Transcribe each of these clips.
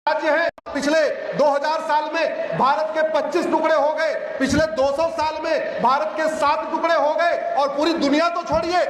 राज्य हैं। पिछले 2000 साल में भारत के 25 टुकड़े हो गए, पिछले 200 साल में भारत के 7 टुकड़े हो गए, और पूरी दुनिया तो छोड़िए,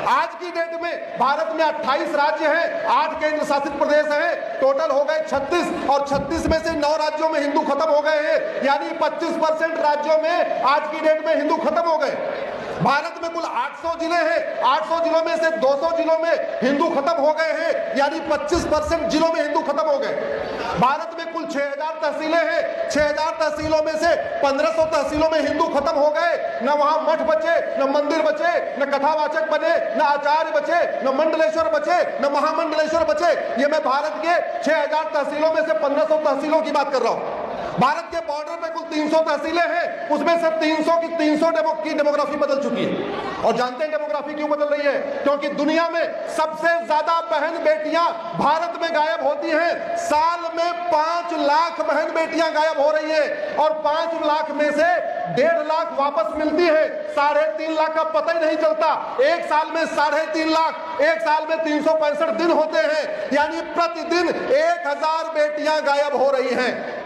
आज की डेट में भारत में 28 राज्य हैं, 8 केंद्र शासित प्रदेश हैं, टोटल हो गए 36, और 36 में से 9 राज्यों में हिंदू खत्म हो गए हैं, यानी 25% राज्यों में आज की डेट में हिंदू खत्म हो गए। भारत में कुल 800 जिले हैं, 800 जिलों में से 200 जिलों में हिंदू खत्म हो गए हैं, यानी 25% जिलों में हिंदू खत्म हो गए। भारत में कुल 6000 तहसीलें हैं, 6000 तहसीलों में से 1500 तहसीलों में हिंदू खत्म हो गए। न वहां मठ बचे, न मंदिर बचे, न कथावाचक बने, न आचार्य बचे, न मंडलेश्वर बचे, न महामंडलेश्वर बचे। ये मैं भारत के 6000 तहसीलों में से 1500 तहसीलों की बात कर रहा हूं। भारत के बॉर्डर पे कुल 300 तहसीलें हैं, उसमें से 300 की 300 की डेमोग्राफी बदल चुकी है। और जानते हैं डेमोग्राफी क्यों बदल रही है? क्योंकि दुनिया में सबसे ज्यादा बहन बेटियां भारत में गायब होती हैं। साल में 5 लाख बहन बेटियां गायब हो रही है, और 5 लाख में से 1.5 लाख वापस मिलती है। 3.5 लाख का पता ही नहीं चलता। एक साल में 3.5 लाख, एक साल में 365 दिन होते हैं, यानी प्रतिदिन 1000 बेटियां गायब हो रही हैं।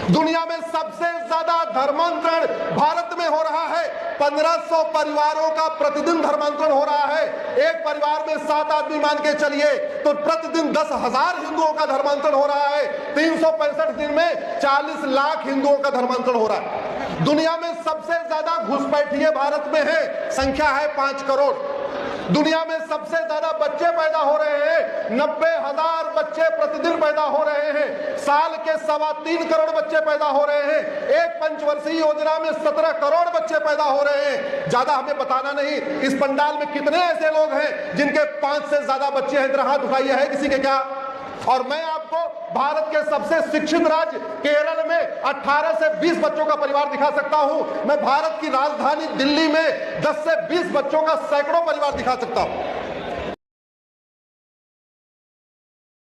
दुनिया में सबसे ज्यादा धर्मांतरण भारत में हो रहा है। 1500 परिवारों का प्रतिदिन धर्मांतरण हो रहा है। एक परिवार में 7 आदमी मान के चलिए तो प्रतिदिन 10,000 हिंदुओं का धर्मांतरण हो रहा है। 365 दिन में 40 लाख हिंदुओं का धर्मांतरण हो रहा है। दुनिया में सबसे ज्यादा घुसपैठिए भारत में है, संख्या है 5 करोड़। दुनिया में सबसे ज्यादा बच्चे पैदा हो रहे हैं, 90,000 बच्चे प्रतिदिन पैदा हो रहे हैं। साल के 3.25 करोड़ बच्चे पैदा हो रहे हैं। एक पंचवर्षीय योजना में 17 करोड़ बच्चे पैदा हो रहे हैं। ज्यादा हमें बताना नहीं, इस पंडाल में कितने ऐसे लोग हैं जिनके 5 से ज्यादा बच्चे हैं? जरा हाथ उठाइए, है किसी के क्या? और मैं आपको भारत के सबसे शिक्षित राज्य केरल में 18 से 20 बच्चों का परिवार दिखा सकता हूं। मैं भारत की राजधानी दिल्ली में 10 से 20 बच्चों का सैकड़ों परिवार दिखा सकता हूं।